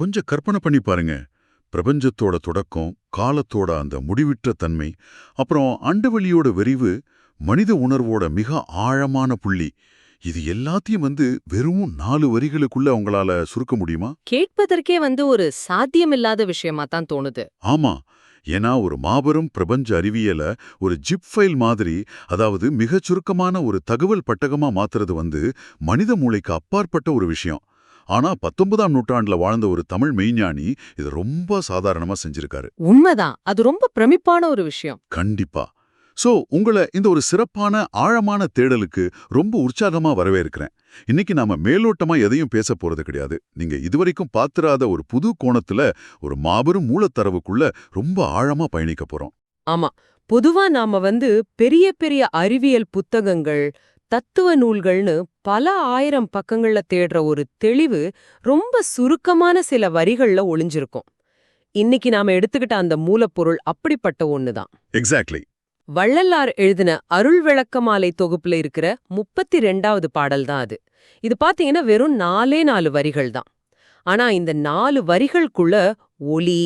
கொஞ்சம் கற்பனை பண்ணி பாருங்க. பிரபஞ்சத்தோட தொடக்கம், காலத்தோட அந்த முடிவிற்ற தன்மை, அப்புறம் அண்டவெளியோட விரிவு, மனித உணர்வோட மிக ஆழமான புள்ளி. இது எல்லாத்தையும் வெறும் 4 வரிகளுக்குள்ள உங்களால சுருக்க முடியுமா? கேட்பதற்கே ஒரு சாத்தியமில்லாத விஷயமா தான் தோணுது. ஆமா. ஏன்னா ஒரு மாபெரும் பிரபஞ்ச அறிவியல ஒரு ஜிப் ஃபைல் மாதிரி, அதாவது மிகச் சுருக்கமான ஒரு தகவல் பட்டகமா மாத்துறது மனித மூளைக்கு அப்பாற்பட்ட ஒரு விஷயம். ஆனா 19ஆம் நூற்றாண்டுல வாழ்ந்த ஒரு தமிழ் மெய்ஞானி இது ரொம்ப சாதாரணமா செஞ்சிருக்காரு. உண்மைதான். அது ரொம்ப பிரமிப்பான ஒரு விஷயம். கண்டிப்பா. உங்கள இந்த ஒரு சிறப்பான ஆழமான தேடலுக்கு ரொம்ப உற்சாகமா வரவேற்கிறேன். இன்னைக்கு நாம மேலோட்டமா எதையும் பேச போறது கிடையாது. நீங்க இதுவரைக்கும் பாத்திராத ஒரு புது கோணத்துல ஒரு மாபெரும் மூலத்தரவுக்குள்ள ரொம்ப ஆழமா பயணிக்க போறோம். ஆமா. பொதுவா நாம பெரிய பெரிய அறிவியல் புத்தகங்கள், தத்துவ நூல்கள்னு பல ஆயிரம் பக்கங்கள்ல தேடுற ஒரு தெளிவு ரொம்ப சுருக்கமான சில வரிகள்ல ஒளிஞ்சிருக்கும். இன்னைக்கு நாம எடுத்துக்கிட்ட அந்த மூலப்பொருள் அப்படிப்பட்ட ஒண்ணுதான். எக்ஸாக்ட்லி. வள்ளலார் எழுதின அருள் விளக்கமாலை தொகுப்புல இருக்கிற 32வது பாடல் தான் அது. இது பாத்தீங்கன்னா வெறும் 4 வரிகள் தான். ஆனா இந்த 4 வரிகளுக்குள்ள ஒளி,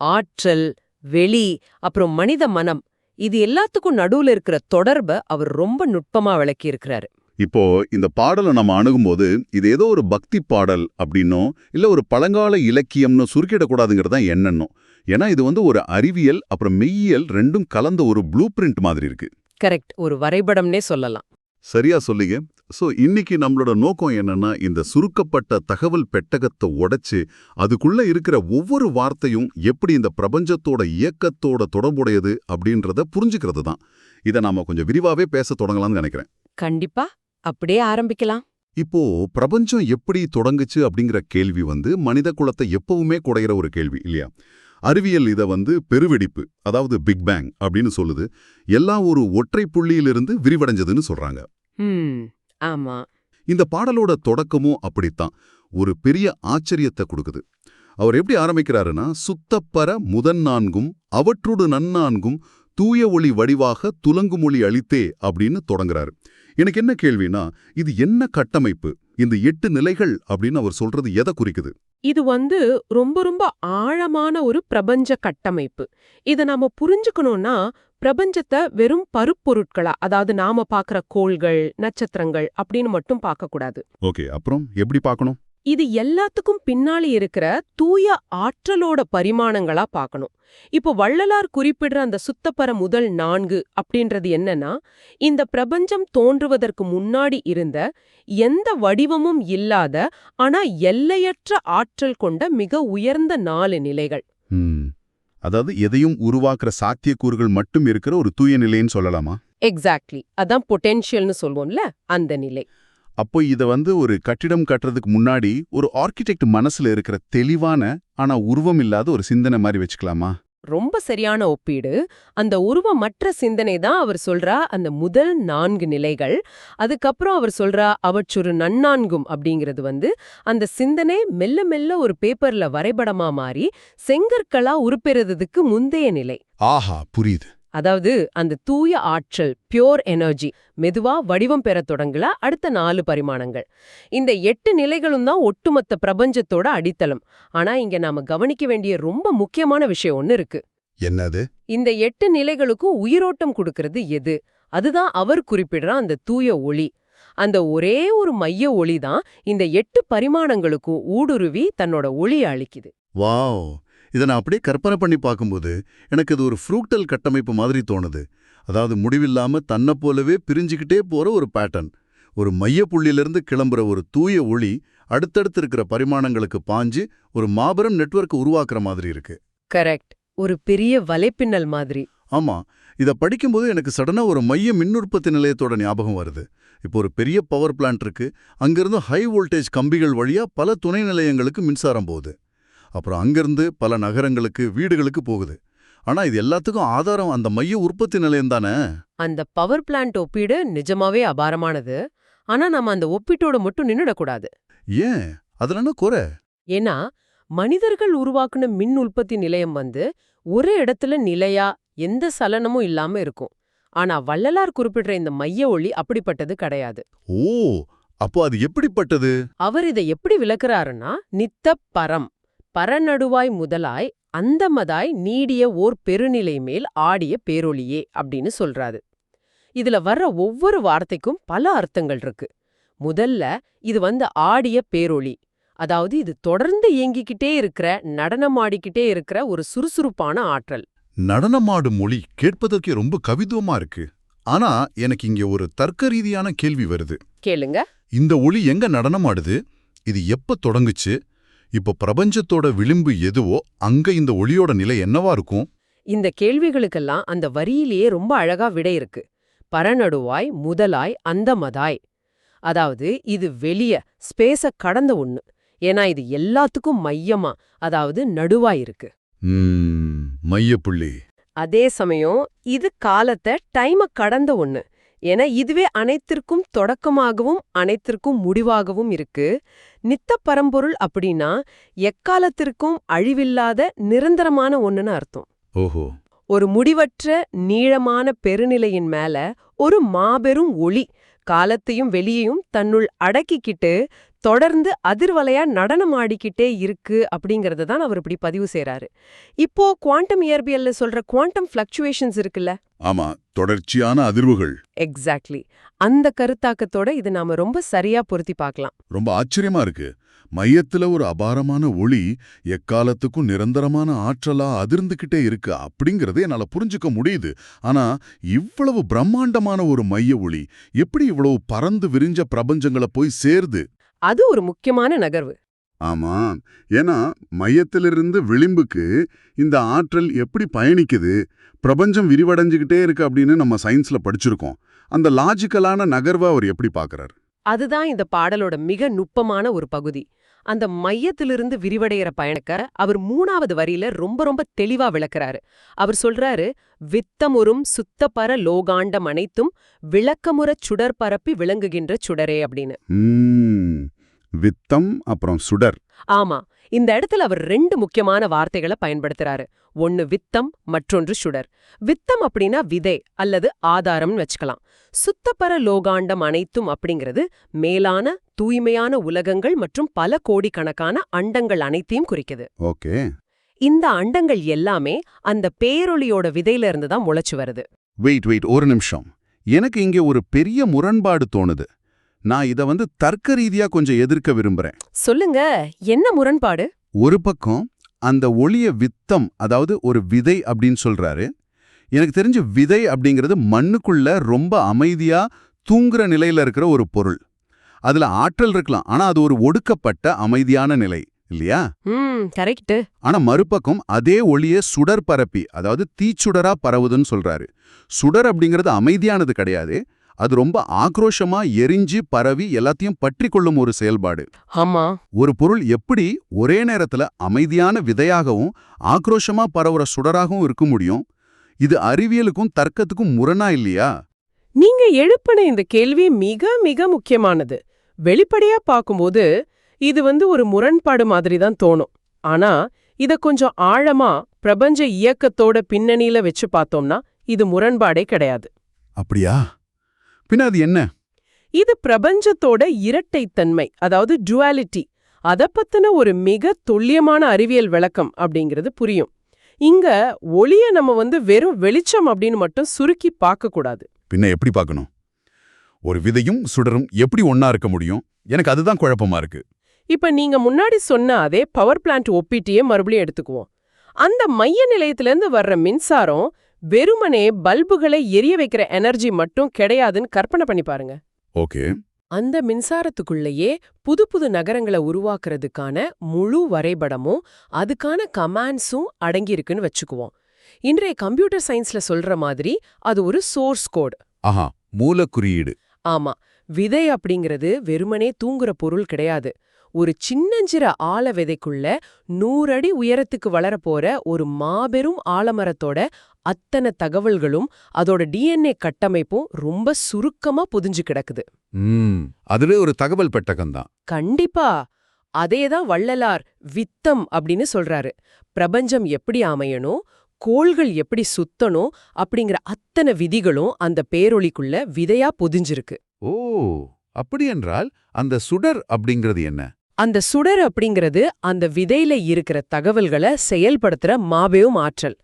ஆற்றல், வெளி, அப்புறம் மனித மனம், இது எல்லாத்துக்கும் நடுவுல இருக்கிற தொடர்ப அவர் ரொம்ப நுட்பமா விளக்கி இருக்கிறாரு. இப்போ இந்த பாடலை நம்ம அணுகும்போது இது ஏதோ ஒரு பக்தி பாடல் அப்படின்னோ இல்ல ஒரு பழங்கால இலக்கியம்னு சுருக்கிடக்கூடாதுங்கிறதா எண்ணணும். ஏன்னா இது ஒரு அறிவியல் அப்புறம் மெய்யியல் ரெண்டும் கலந்த ஒரு ப்ளூ பிரிண்ட் மாதிரி இருக்கு. கரெக்ட். ஒரு வரைபடம்னே சொல்லலாம். சரியா சொல்லிங்க. இன்னைக்கு நம்மளோட நோக்கம் என்னன்னா, இந்த சுருக்கப்பட்ட தகவல் பெட்டகத்தை உடைச்சு அதுக்குள்ள இருக்கிற ஒவ்வொரு வார்த்தையும் எப்படி இந்த பிரபஞ்சத்தோட இயக்கத்தோட தொடர்புடையது அப்படின்றத புரிஞ்சுக்கிறது தான். இதை நாம கொஞ்சம் விரிவாவே பேச தொடங்கலாம்னு நினைக்கிறேன். கண்டிப்பா. அப்படியே ஆரம்பிக்கலாம். இப்போ பிரபஞ்சம் எப்படி தொடங்குச்சு அப்படிங்கிற கேள்வி மனித குலத்தை எப்பவுமே குடையிற ஒரு கேள்வி இல்லையா? அறிவியல் இதை பெருவெடிப்பு, அதாவது பிக் பேங் அப்படின்னு சொல்லுது. எல்லாம் ஒரு ஒற்றை புள்ளியிலிருந்து விரிவடைஞ்சதுன்னு சொல்றாங்க. ஆமா. இந்த பாடலோட தொடக்கமும் அப்படித்தான். ஒரு பெரிய ஆச்சரியத்தை கொடுக்குது. அவர் எப்படி ஆரம்பிக்கிறாருன்னா, சுத்தப்பர முதன் நான்கும் அவற்றுடு நன்னான்கும் தூய ஒளி வடிவாக துலங்குமொழி அளித்தே அப்படின்னு தொடங்குறாரு. எனக்கு என்ன கேள்வினா, இது என்ன கட்டமைப்பு? இந்த 8 நிலைகள் அப்படின்னு அவர் சொல்றது எதை குறிக்குது? இது ரொம்ப ரொம்ப ஆழமான ஒரு பிரபஞ்ச கட்டமைப்பு. இத நாம புரிஞ்சுக்கணும்னா, பிரபஞ்சத்தை வெறும் பருப்பொருட்களா, அதாவது நாம பாக்குற கோள்கள், நட்சத்திரங்கள் அப்படின்னு மட்டும் பார்க்க கூடாது. ஓகே, அப்புறம் எப்படி பார்க்கணும்? இது எல்லாத்துக்கும் பின்னாடி இருக்கிற தூய ஆற்றலோட பரிமாணங்களா பார்க்கணும். இப்போ வள்ளலார் குறிப்பிடுற அந்த சுத்தப்பர முதல் 4 அப்படின்றது என்னன்னா, இந்த பிரபஞ்சம் தோன்றுவதற்கு முன்னாடி இருந்த எந்த வடிவமும் இல்லாத ஆனா எல்லையற்ற ஆற்றல் கொண்ட மிக உயர்ந்த 4 நிலைகள். அதாவது எதையும் உருவாக்குற சாத்தியக்கூறுகள் மட்டும் இருக்கிற ஒரு தூய நிலைன்னு சொல்லலாமா? எக்ஸாக்ட்லி. அதான் பொட்டென்ஷியல்னு சொல்வோம்ல, அந்த நிலை. அப்போ இத ஒரு கட்டிடம் கட்டுறதுக்கு முன்னாடி ஒரு ஆர்கிடெக்ட் மனசுல இருக்கிற தெளிவான ஆனா உருவம் இல்லாத ஒரு சிந்தனை மாதிரி வச்சுக்கலாமா? ரொம்ப சரியான ஒப்பீடு. அந்த உருவமற்ற சிந்தனை தான் அவர் சொல்றா அந்த முதல் 4 நிலைகள். அதுக்கப்புறம் அவர் சொல்றா அவற்றொரு நன்னான்கும் அப்படிங்கிறது அந்த சிந்தனை மெல்ல மெல்ல ஒரு பேப்பர்ல வரைபடமா மாறி செங்கற்களா உருப்பெறுறதுக்கு முந்தைய நிலை. ஆஹா, புரியுது. அதாவது அந்த தூய ஆற்றல், பியோர் எனர்ஜி மெதுவா வடிவம் பெறத் தொடங்கல அடுத்த 4 பரிமாணங்கள். இந்த 8 நிலைகளும் தான் ஒட்டுமொத்த பிரபஞ்சத்தோட அடித்தளம். ஆனா இங்க நாம கவனிக்க வேண்டிய ரொம்ப முக்கியமான விஷயம் ஒன்னு இருக்கு. என்னது? இந்த 8 நிலைகளுக்கும் உயிரோட்டம் கொடுக்கறது எது? அதுதான் அவர் குறிப்பிடுற அந்த தூய ஒளி. அந்த ஒரே ஒரு மைய ஒளி தான் இந்த 8 பரிமாணங்களுக்கும் ஊடுருவி தன்னோட ஒளியை அளிக்குது. வாவ்! இதை நான் அப்படியே கற்பனை பண்ணி பார்க்கும்போது எனக்கு இது ஒரு ஃப்ரூக்டல் கட்டமைப்பு மாதிரி தோணுது. அதாவது முடிவில்லாம தன்னை போலவே பிரிஞ்சுக்கிட்டே போற ஒரு பேட்டர்ன். ஒரு மையப்புள்ளியிலிருந்து கிளம்புற ஒரு தூய ஒளி அடுத்தடுத்து இருக்கிற பரிமாணங்களுக்கு பாஞ்சு ஒரு மாபெரும் நெட்வொர்க் உருவாக்குற மாதிரி இருக்கு. கரெக்ட். ஒரு பெரிய வலைப்பின்னல் மாதிரி. ஆமா. இதை படிக்கும்போது எனக்கு சடனா ஒரு மைய மின்னுற்பத்தி நிலையத்தோட ஞாபகம் வருது. இப்போ ஒரு பெரிய பவர் பிளான்ட் இருக்கு. அங்கிருந்து ஹை வோல்டேஜ் கம்பிகள் வழியா பல துணை நிலையங்களுக்கு மின்சாரம் போகுது. அப்புறம் அங்கிருந்து பல நகரங்களுக்கு, வீடுகளுக்கு போகுது. ஆனா இது எல்லாத்துக்கும் ஆதாரம் அந்த மைய உற்பத்தி நிலையம் தானே? அந்த பவர் பிளான்ட் ஒப்பீடு நிஜமாவே அபாரமானது. ஆனா நம்ம அந்த ஒப்பீட்டோட மட்டும் நின்னுடக்கூடாது. ஏன்? அதுல என்ன குறை? ஏன்னா மனிதர்கள் உருவாக்குன மின் உற்பத்தி நிலையம் ஒரே இடத்துல நிலையா எந்த சலனமும் இல்லாம இருக்கும். ஆனா வள்ளலார் குறிப்பிடுற இந்த மைய ஒளி அப்படிப்பட்டது கிடையாது. ஓ, அப்போ அது எப்படிப்பட்டது? அவர் இதை எப்படி விளக்குறாருன்னா, நித்த பரம், பரநடுவாய் முதலாய் அந்தமதாய் நீடிய ஓர் பெருநிலை மேல் ஆடிய பேரொளியே அப்படின்னு சொல்றாரு. இதுல வர்ற ஒவ்வொரு வார்த்தைக்கும் பல அர்த்தங்கள் இருக்கு. முதல்ல இது ஆடிய பேரொளி, அதாவது இது தொடர்ந்து இயங்கிக்கிட்டே இருக்கிற, நடனமாடிக்கிட்டே இருக்கிற ஒரு சுறுசுறுப்பான ஆற்றல். நடனமாடும் மொழி கேட்பதற்கே ரொம்ப கவித்துவமா இருக்கு. ஆனா எனக்கு இங்க ஒரு தர்க்க ரீதியான கேள்வி வருது. கேளுங்க. இந்த ஒளி எங்க நடனமாடுது? இது எப்ப தொடங்குச்சு? இப்ப பிரபஞ்சத்தோட விளிம்பு எதுவோ அங்க இந்த ஒளியோட நிலை என்னவா இருக்கும்? இந்த கேள்விகளுக்கெல்லாம் அந்த வரியிலேயே ரொம்ப அழகா விடை இருக்கு. பரநடுவாய் முதலாய் அந்தமதாய். அதாவது இது வெளிய ஸ்பேஸ கடந்த ஒண்ணு. ஏன்னா இது எல்லாத்துக்கும் மையமா, அதாவது நடுவாய் இருக்கு. மையப்புள்ளி. அதே சமயம் இது காலத்தை டைம கடந்த ஒண்ணு. ஏன்னா இதுவே அனைத்திற்கும் தொடக்கமாகவும் அனைத்திற்கும் முடிவாகவும் இருக்கு. நித்த பரம்பொருள் அப்படின்னா எக்காலத்திற்கும் அழிவில்லாத நிரந்தரமான ஒண்ணுன்னு அர்த்தம். ஓஹோ. ஒரு முடிவற்ற நீளமான பெருநிலையின் மேல ஒரு மாபெரும் ஒளி காலத்தையும் வெளியையும் தன்னுள் அடக்கிக்கிட்டு தொடர்ந்து அதிர்வலையா நடனமாடிக்கிட்டே இருக்கு அப்படிங்கறத தான் அவர் இப்படி பதிவு செய்றாரு. இப்போ குவாண்டம் இயற்பியல்ல சொல்ற குவாண்டம் ஃபிளக்சுவேஷன்ஸ் இருக்குல்ல, ஆமா, தொடர்ச்சியான அதிர்வுகள். எக்ஸாக்ட்லி அந்த கருத்தாக்கத்தோட இது நாம ரொம்ப சரியா பொருத்தி பார்க்கலாம். ரொம்ப ஆச்சரியமா இருக்கு. மையத்துல ஒரு அபாரமான ஒளி எக்காலத்துக்கும் நிரந்தரமான ஆற்றலா அதிர்ந்துகிட்டே இருக்கு அப்படிங்கறத என்னால புரிஞ்சுக்க முடியுது. ஆனா இவ்வளவு பிரம்மாண்டமான ஒரு மைய ஒளி எப்படி இவ்வளவு பறந்து விரிஞ்ச பிரபஞ்சங்களை போய் சேருது? அது ஒரு முக்கியமான நகர்வு. ஆமா, ஏன்னா மையத்திலிருந்து விளிம்புக்கு இந்த ஆற்றல் எப்படி பயணிக்குது, பிரபஞ்சம் விரிவடைஞ்சுக்கிட்டே இருக்கு அப்படின்னு நம்ம சயின்ஸ்ல படிச்சிருக்கோம். அந்த லாஜிக்கலான நகர்வை அவர் எப்படி பார்க்கறார்? அதுதான் இந்த பாடலோட மிக நுட்பமான ஒரு பகுதி. அந்த மையத்திலிருந்து விரிவடைகிற பயணக்க அவர் 3வது வரியில ரொம்ப தெளிவா விளக்குறாரு. அவர் சொல்றாரு, வித்தமுறும் சுத்தப்பர லோகாண்டம் அனைத்தும் விளக்கமுறச் சுடர் பரப்பி விளங்குகின்ற சுடரே அப்படின்னு. வித்தம் அப்புறம் சுடர். ஆமா, இந்த இடத்துல அவர் 2 முக்கியமான வார்த்தைகளை பயன்படுத்துறாரு. ஒன்னு வித்தம், மற்றொன்று சுடர். வித்தம் அப்படின்னா விதை அல்லது ஆதாரம்னு வச்சுக்கலாம். சுத்தப்பர லோகாண்டம் அனைத்தும் அப்படிங்கிறது மேலான தூய்மையான உலகங்கள் மற்றும் பல கோடிக்கணக்கான அண்டங்கள் அனைத்தையும் குறிக்குது. ஓகே. இந்த அண்டங்கள் எல்லாமே அந்த பேரொளியோட விதையில இருந்து தான் முளைச்சு வருது. வெயிட் ஒரு நிமிஷம். எனக்கு இங்கே ஒரு பெரிய முரண்பாடு தோணுது. நான் இத தர்க்க ரீதியா கொஞ்சம் எதிர்க்க விரும்புறேன். சொல்லுங்க, என்ன முரண்பாடு? ஒரு பக்கம் அந்த ஒளிய வித்தம், அதாவது ஒரு விதை அப்படின்னு சொல்றாரு. எனக்கு தெரிஞ்ச விதை அப்படிங்கிறது மண்ணுக்குள்ள ரொம்ப அமைதியா தூங்குற நிலையில இருக்கிற ஒரு பொருள். அதுல ஆற்றல் இருக்கலாம், ஆனா அது ஒரு ஒடுக்கப்பட்ட அமைதியான நிலை இல்லையா? கரெக்ட். ஆனா மறுபக்கம் அதே ஒளிய சுடர் பரப்பி, அதாவது தீச்சுடரா பரவுதுன்னு சொல்றாரு. சுடர் அப்படிங்கிறது அமைதியானது கிடையாது, அது ரொம்ப ஆக்ரோஷமா எரிஞ்சு பரவி எல்லாத்தையும் பற்றி கொள்ளும் ஒரு செயல்பாடு. ஆமா, ஒரு பொருள் எப்படி ஒரே நேரத்துல அமைதியான விதையாகவும் ஆக்ரோஷமா பரவுற சுடராகவும் இருக்க முடியும்? இது அறிவியலுக்கும் தர்க்கத்துக்கும் முரணா இல்லையா? நீங்க எழுப்பின இந்த கேள்வி மிக மிக முக்கியமானது. வெளிப்படையா பார்க்கும்போது இது ஒரு முரண்பாடு மாதிரி தான் தோணும். ஆனா இத கொஞ்சம் ஆழமா பிரபஞ்ச இயக்கத்தோட பின்னணியில வச்சு பார்த்தோம்னா இது முரண்பாடே கிடையாது. அப்படியா? பின்ன அது என்ன? இது பிரபஞ்சத்தோட இரட்டைத்தன்மை, அதாவது டுவாலிட்டி. அத பத்தின ஒரு மிக துல்லியமான அறிவியல் விளக்கம் அப்படிங்கிறது புரியும். இங்க ஒளிய நம்ம வெறும் வெளிச்சம் அப்படின்னு மட்டும் சுருக்கி பார்க்க கூடாது. பின்ன எப்படி பார்க்கணும்? ஒரு விதையும் சுடரும் எப்படி ஒன்னா இருக்க முடியும்? எனக்கு அதுதான் குழப்பமா இருக்கு. இப்ப நீங்க முன்னாடி சொன்ன அதே பவர் பிளான்ட் ஒப்பிட்டியே மறுபடியும் எடுத்துக்குவோம். அந்த மைய நிலையத்திலிருந்து வர்ற மின்சாரம் வெறுமனே பல்புகளை எரிய வைக்கிற எனர்ஜி மட்டும் கிடையாதுன்னு கற்பனை பண்ணி பாருங்க. ஓகே. அந்த மின்சாரத்துக்குள்ளேயே புது புது நகரங்களை உருவாக்குறதுக்கான முழு வரைபடமும் அதுக்கான கமாண்ட்ஸும் அடங்கியிருக்குன்னு வச்சுக்குவோம். இன்றைய கம்ப்யூட்டர் சயின்ஸ்ல சொல்ற மாதிரி அது ஒரு சோர்ஸ் கோட். ஆஹா, மூல குறியீடு. ஆமா, விதை அப்படிங்கிறது வெறுமனே தூங்குற பொருள் கிடையாது. ஒரு சின்னஞ்சிற ஆழ விதைக்குள்ள 100 அடி உயரத்துக்கு வளரப்போற ஒரு மாபெரும் ஆலமரத்தோட அத்தனை தகவல்களும் அதோட DNA கட்டமைப்பும் ரொம்ப சுருக்கமா புதிஞ்சு கிடக்குது. அதுல ஒரு தகவல் பெட்டகம்தான். கண்டிப்பா. அதேதான் வள்ளலார் வித்தம் அப்படின்னு சொல்றாரு. பிரபஞ்சம் எப்படி அமையணும், கோள்கள் எப்படி சுத்தணும் அப்படிங்கிற அத்தனை விதிகளும் அந்த பேரொளிக்குள்ள விதையா பொதிஞ்சிருக்கு. ஓ, அப்படி என்றால் அந்த சுடர் அப்படிங்கிறது என்ன? அந்த சுடர் அப்படிங்கிறது அந்த விதையில இருக்கிற தகவல்களை செயல்படுத்துற மாபெரும் ஆற்றல்.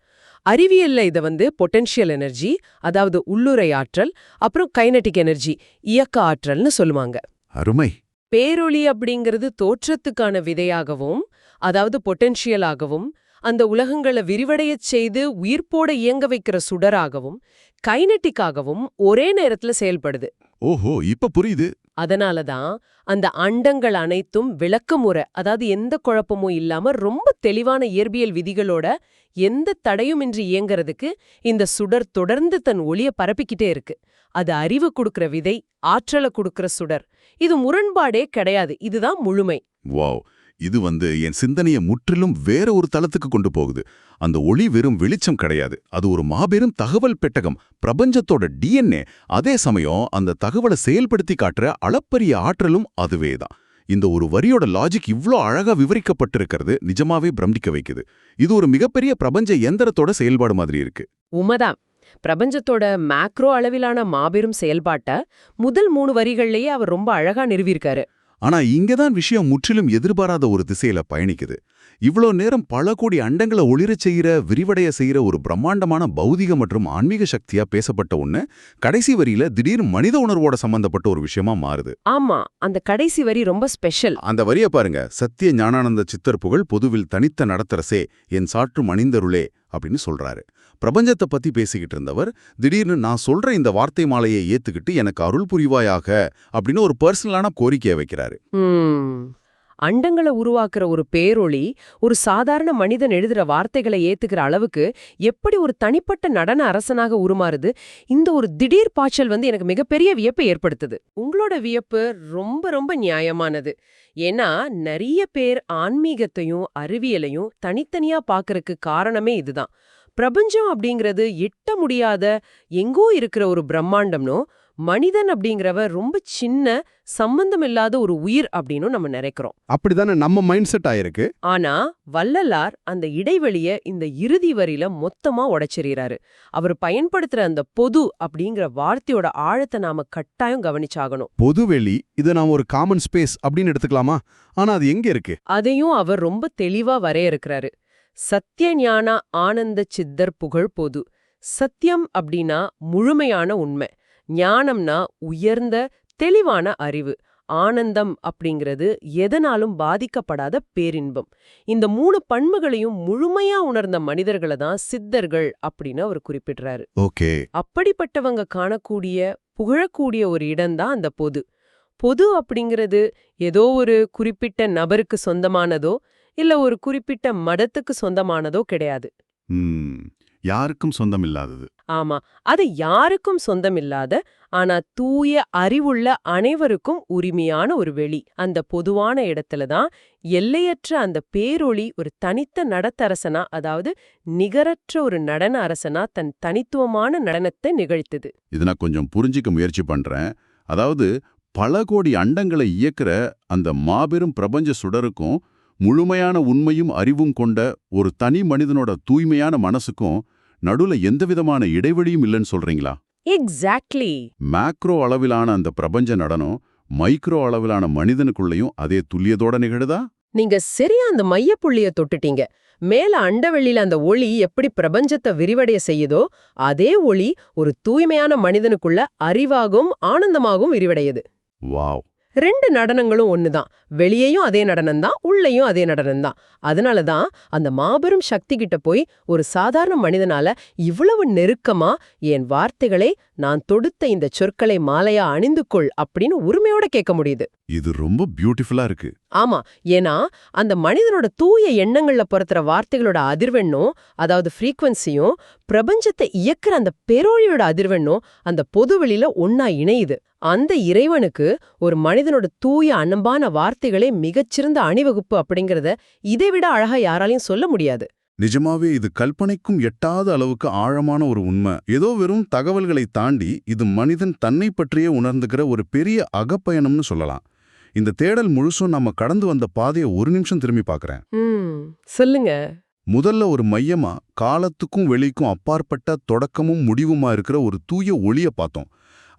அறிவியல்ல இத பொட்டென்ஷியல் எனர்ஜி, அதாவது உள்ளுறை ஆற்றல், அப்புறம் கைனடிக் எனர்ஜி, இயக்க ஆற்றல்னு சொல்லுவாங்க. அருமை. பேரொளி அப்படிங்கிறது தோற்றத்துக்கான விதையாகவும், அதாவது பொட்டென்ஷியலாகவும், அந்த உலகங்களை விரிவடையச் செய்து உயிர்ப்போட இயங்க வைக்கிற சுடராகவும், கைனட்டிக்காகவும் ஒரே நேரத்துல செயல்படுது. ஓஹோ, இப்ப புரியுது. அதனாலதான் அந்த அண்டங்கள் அனைத்தும் விளக்கமுறை, அதாவது எந்த குழப்பமும் இல்லாம ரொம்ப தெளிவான இயற்பியல் விதிகளோட எந்த தடையுமின்றி இயங்கறதுக்கு இந்த சுடர் தொடர்ந்து தன் ஒளிய பரப்பிக்கிட்டே இருக்கு. அது அறிவு கொடுக்கிற விதை, ஆற்றலை கொடுக்கிற சுடர். இது முரண்பாடே கிடையாது. இதுதான் முழுமை. வாவ், இது என் சிந்தனையை முற்றிலும் வேற ஒரு தளத்துக்கு கொண்டு போகுது. அந்த ஒளி வெறும் வெளிச்சம் கிடையாது, அது ஒரு மாபெரும் தகவல் பெட்டகம், பிரபஞ்சத்தோட டிஎன்ஏ. அதே சமயம் அந்த தகவலை செயல்படுத்தி காட்டுற அளப்பரிய ஆற்றலும் அதுவேதான். இந்த ஒரு வரியோட லாஜிக் இவ்ளோ அழகா விவரிக்கப்பட்டிருக்கிறது நிஜமாவே பிரமிக்க வைக்குது. இது ஒரு மிகப்பெரிய பிரபஞ்ச எந்திரத்தோட செயல்பாடு மாதிரி இருக்கு. உண்மைதான். பிரபஞ்சத்தோட மேக்ரோ அளவிலான மாபெரும் செயல்பாட்ட முதல் 3 வரிகள்லயே அவர் ரொம்ப அழகா நிறுவியிருக்காரு. ஆனா இங்கதான் விஷயம் முற்றிலும் எதிர்பாராத ஒரு திசையில பயணிக்குது. இவ்ளோ நேரம் பல கோடி அண்டங்களை ஒளிரச் செய்யற, விரிவடைய செய்யற ஒரு பிரம்மாண்டமான பௌதிக மற்றும் ஆன்மீக சக்தியா பேசப்பட்ட ஒண்ணு கடைசி வரியில திடீர் மனித உணர்வோட சம்பந்தப்பட்ட ஒரு விஷயமா மாறுது. ஆமா, அந்த கடைசி வரி ரொம்ப ஸ்பெஷல். அந்த வரிய பாருங்க. சத்திய ஞானானந்த சித்தர் புகழ் பொதுவில் தனித்த நடத்தரசே என் சாற்று மணிந்தருளே அப்படின்னு சொல்றாரு. பிரபஞ்சத்தை பத்தி பேசிக்கிட்டு இருந்தவர் திடீர்னு நான் சொல்ற இந்த வார்த்தை மாலையை ஏத்துக்கிட்டு எனக்கு அருள் புரிவாயாக அப்படின்னு ஒரு பர்சனலான கோரிக்கையை வைக்கிறாரு. அண்டங்களை உருவாக்குற ஒரு பேரொளி ஒரு சாதாரண மனிதன் எழுதுற வார்த்தைகளை ஏத்துக்கிற அளவுக்கு எப்படி ஒரு தனிப்பட்ட நடன அரசனாக உருமாறுது? இந்த ஒரு திடீர் பாய்ச்சல் எனக்கு மிகப்பெரிய வியப்பை ஏற்படுத்துது. உங்களோட வியப்பு ரொம்ப ரொம்ப நியாயமானது. ஏன்னா நிறைய பேர் ஆன்மீகத்தையும் அறிவியலையும் தனித்தனியா பாக்குறதுக்கு காரணமே இதுதான். பிரபஞ்சம் அப்படிங்கிறது எட்ட முடியாத எங்கோ இருக்கிற ஒரு பிரம்மாண்டம்னோ, மனிதன் அப்படிங்கிறவ ரொம்ப சின்ன சம்பந்தமில்லாத ஒரு உயிர் அப்படின்னு நம்ம நினைக்கிறோம். அப்படிதானே நம்ம மைண்ட் செட் ஆயிருக்கு. ஆனா வள்ளலார் அந்த இடைவெளிய இந்த இறுதி வரியில மொத்தமா உடைச்செறிறாரு. அவர் பயன்படுத்துற அந்த பொது அப்படிங்கிற வார்த்தையோட ஆழத்தை நாம கட்டாயம் கவனிச்சாகணும். பொதுவெளி, இதை நாம ஒரு காமன் ஸ்பேஸ் அப்படின்னு எடுத்துக்கலாமா? ஆனா அது எங்க இருக்கு? அதையும் அவர் ரொம்ப தெளிவா வரையறுக்கிறாரு. சத்திய ஞான ஆனந்த சித்தர் புகழ் பொது. சத்தியம் அப்படின்னா முழுமையான உண்மை, ஞானம்னா உயர்ந்த தெளிவான அறிவு, ஆனந்தம் அப்படிங்கிறது எதனாலும் பாதிக்கப்படாத பேரின்பம். இந்த 3 பண்புகளையும் முழுமையா உணர்ந்த மனிதர்களை தான் சித்தர்கள் அப்படின்னு அவர் குறிப்பிடுறாரு. ஓகே. அப்படிப்பட்டவங்க காணக்கூடிய புகழக்கூடிய ஒரு இடம்தான் அந்த பொது. பொது அப்படிங்கிறது ஏதோ ஒரு குறிப்பிட்ட நபருக்கு சொந்தமானதோ இல்ல ஒரு குறிப்பிட்ட மதத்துக்கு சொந்தமானதோ கிடையாது. யாருக்கும் சொந்தம் இல்லாதது. ஆமா, அது யாருக்கும் சொந்தமில்லாத, ஆனா தூய அறிவுள்ள அனைவருக்கும் உரிமையான ஒரு வெளி. அந்த பொதுவான இடத்துலதான் எல்லையற்ற அந்த பேரொளி ஒரு தனித்த நடத்தரசனா, அதாவது நிகரற்ற ஒரு நடன அரசனா தன் தனித்துவமான நடனத்தை நிகழ்த்துது. இதை நான் கொஞ்சம் புரிஞ்சிக்க முயற்சி பண்றேன். அதாவது பல கோடி அண்டங்களை இயக்குற அந்த மாபெரும் பிரபஞ்ச சுடருக்கும் முழுமையான உண்மையும் அறிவும் கொண்ட ஒரு தனி மனிதனோட தூய்மையான மனசுக்கும் நடுவுல எந்தவிதமான இடைவெளியும் இல்லைன்னு சொல்றீங்களா? எக்ஸாக்ட்லி. மேக்ரோ அளவிலான அந்த பிரபஞ்ச நடனம் மைக்ரோ அளவிலான மனிதனுக்குள்ளேயும் அதே துல்லியத்தோட நிகழுதா? நீங்க சரியா அந்த மையப்புள்ளிய தொட்டுட்டீங்க. மேல அண்டவெளியில அந்த ஒளி எப்படி பிரபஞ்சத்தை விரிவடைய செய்யுதோ, அதே ஒளி ஒரு தூய்மையான மனிதனுக்குள்ள அறிவாகவும் ஆனந்தமாகவும் விரிவடையுது. வாவ். 2 நடனங்களும் ஒண்ணுதான். வெளியேயும் அதே நடனம்தான், உள்ளேயும் அதே நடனம்தான். அதனாலதான் அந்த மாபெரும் சக்தி கிட்ட போய் ஒரு சாதாரண மனிதனால இவ்வளவு நெருக்கமா என் வார்த்தைகளை நான் தொடுத்த இந்த சொற்களை மாலையா அணிந்து கொள் அப்படின்னு உரிமையோட கேட்க முடியுது. இது ரொம்ப பியூட்டிஃபுல்லா இருக்கு. ஆமா, ஏன்னா அந்த மனிதனோட தூய எண்ணங்கள்ல பொறுத்துற வார்த்தைகளோட அதிர்வெண்ணும், அதாவது ஃப்ரீக்வன்சியும், பிரபஞ்சத்தை இயக்குற அந்த பெரோழியோட அதிர்வெண்ணும் அந்த பொதுவெளியில ஒன்னா இணையுது. அந்த இறைவனுக்கு ஒரு மனிதனோட தூய அன்பான வார்த்தைகளே மிகச்சிறந்த அணிவகுப்பு அப்படிங்கறத இதைவிட அழகா யாராலையும் சொல்ல முடியாது. நிஜமாவே இது கல்பனைக்கும் எட்டாத அளவுக்கு ஆழமான ஒரு உண்மை. ஏதோ வெறும் தகவல்களை தாண்டி இது மனிதன் தன்னை பற்றியே உணர்ந்துக்கிற ஒரு பெரிய அகப்பயணம்னு சொல்லலாம். இந்த தேடல் முழுசும் நம்ம கடந்து வந்த பாதையை ஒரு நிமிஷம் திரும்பி பார்க்கறேன். சொல்லுங்க. முதல்ல ஒரு மையமா காலத்துக்கும் வெளிக்கும் அப்பாற்பட்ட தொடக்கமும் முடிவுமா இருக்கிற ஒரு தூய ஒளிய பார்த்தோம்.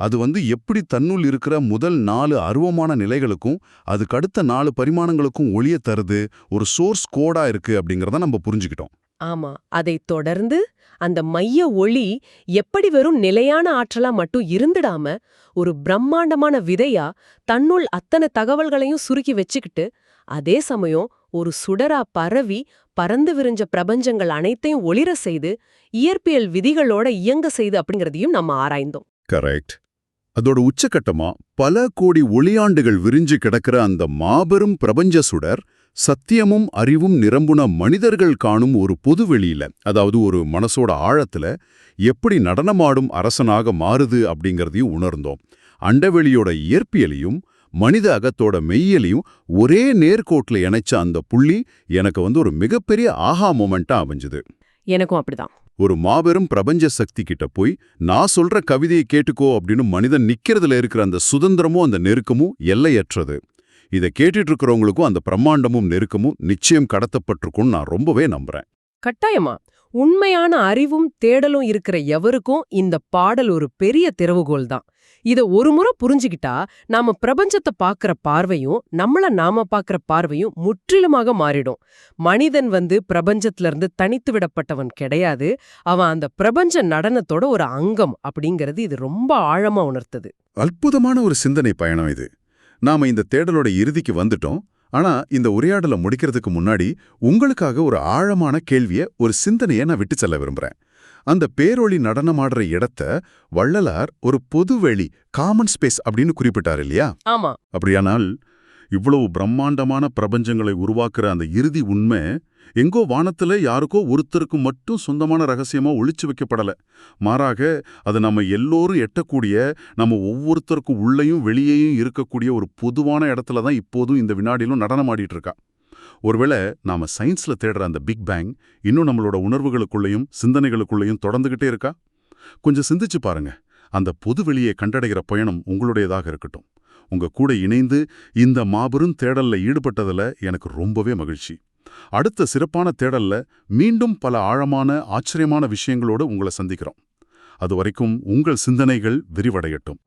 அது எப்படி தன்னுள் இருக்கிற முதல் 4 அருவமான நிலைகளுக்கும் அதுக்கடுத்த 4 பரிமாணங்களுக்கும் ஒளிய தருது, ஒரு சோர்ஸ் கோடா இருக்கு அப்படிங்கறத நம்ம புரிஞ்சுக்கிட்டோம். ஆமா, அதைத் தொடர்ந்து அந்த மைய ஒளி எப்படி வெறும் நிலையான ஆற்றலா மட்டும் இருந்துடாம ஒரு பிரம்மாண்டமான விதையா தன்னுள் அத்தனை தகவல்களையும் சுருக்கி வச்சுக்கிட்டு அதே சமயம் ஒரு சுடரா பரவி பறந்து விரிஞ்ச பிரபஞ்சங்கள் அனைத்தையும் ஒளிர செய்து இயற்பியல் விதிகளோட இயங்க செய்து அப்படிங்கறதையும் நம்ம ஆராய்ந்தோம். கரெக்ட். அதோட உச்சக்கட்டமா பல கோடி ஒளியாண்டுகள் விரிஞ்சு கிடக்கிற அந்த மாபெரும் பிரபஞ்ச சுடர் சத்தியமும் அறிவும் நிரம்புன மனிதர்கள் காணும் ஒரு பொதுவெளியில, அதாவது ஒரு மனசோட ஆழத்துல எப்படி நடனமாடும் அரசனாக மாறுது அப்படிங்கறதையும் உணர்ந்தோம். அண்டவெளியோட இயற்பியலையும் மனித அகத்தோட மெய்யலையும் ஒரே நேர்கோட்டுல இணைச்ச அந்த புள்ளி எனக்கு ஒரு மிகப்பெரிய ஆஹா மொமெண்டா அமைஞ்சுது. எனக்கும் அப்படிதான். ஒரு மாபெரும் பிரபஞ்ச சக்தி கிட்ட போய் நான் சொல்ற கவிதையை கேட்டுக்கோ அப்படின்னு மனிதன் நிக்கிறதுல இருக்கிற அந்த சுதந்திரமும் அந்த நெருக்கமும் எல்லையற்றது. இதை கேட்டுட்டு இருக்கிறவங்களுக்கும் அந்த பிரம்மாண்டமும் நெருக்கமும் நிச்சயம் கடத்தப்பட்டிருக்கும்னு நான் ரொம்பவே நம்புறேன். கட்டாயமா. உண்மையான அறிவும் தேடலும் இருக்கிற எவருக்கும் இந்த பாடல் ஒரு பெரிய திறவுகோல் தான். இத ஒரு முறை புரிஞ்சுக்கிட்டா நாம பிரபஞ்சத்தை பார்க்கற பார்வையும் நாம பார்க்கற பார்வையும் முற்றிலுமாக மாறிடும். மனிதன் பிரபஞ்சத்துல இருந்து தனித்து விடப்பட்டவன் கிடையாது, அவன் அந்த பிரபஞ்ச நடனத்தோட ஒரு அங்கம் அப்படிங்கறது இது ரொம்ப ஆழமா உணர்த்தது. அற்புதமான ஒரு சிந்தனை பயணம் இது. நாம இந்த தேடலோட இறுதிக்கு வந்துட்டோம். ஆனா இந்த உரையாடலை முடிக்கிறதுக்கு முன்னாடி உங்களுக்காக ஒரு ஆழமான கேள்விய, ஒரு சிந்தனையை நான் விட்டு செல்ல விரும்புறேன். அந்த பேரொளி நடனமாடுற இடத்த வள்ளலார் ஒரு பொதுவெளி, காமன் ஸ்பேஸ் அப்படின்னு குறிப்பிட்டார் இல்லையா? ஆமா. அப்படியானால் இவ்வளவு பிரம்மாண்டமான பிரபஞ்சங்களை உருவாக்குற அந்த இறுதி உண்மை எங்கோ வானத்துல யாருக்கோ ஒருத்தருக்கு மட்டும் சொந்தமான ரகசியமா ஒளிச்சு வைக்கப்படல. மாறாக அது நம்ம எல்லோரும் எட்டக்கூடிய, நம்ம ஒவ்வொருத்தருக்கும் உள்ளேயும் வெளியேயும் இருக்கக்கூடிய ஒரு பொதுவான இடத்துல தான் இப்போதும் இந்த வினாடியிலும் நடனமாடிட்டு இருக்கா. ஒருவேளை நாம சயின்ஸ்ல தேடுற அந்த பிக் பேங் இன்னும் நம்மளோட உணர்வுகளுக்குள்ளேயும் சிந்தனைகளுக்குள்ளேயும் தொடர்ந்துகிட்டே இருக்கா? கொஞ்சம் சிந்திச்சு பாருங்க. அந்த பொது வெளியை கண்டடைகிற பயணம் உங்களுடையதாக இருக்கட்டும். உங்க கூட இணைந்து இந்த மாபெரும் தேடல்ல ஈடுபட்டதுல எனக்கு ரொம்பவே மகிழ்ச்சி. அடுத்த சிறப்பான தேடல்ல மீண்டும் பல ஆழமான ஆச்சரியமான விஷயங்களோடு உங்களை சந்திக்கிறோம். அதுவரைக்கும் உங்கள் சிந்தனைகள் விரிவடையட்டும்.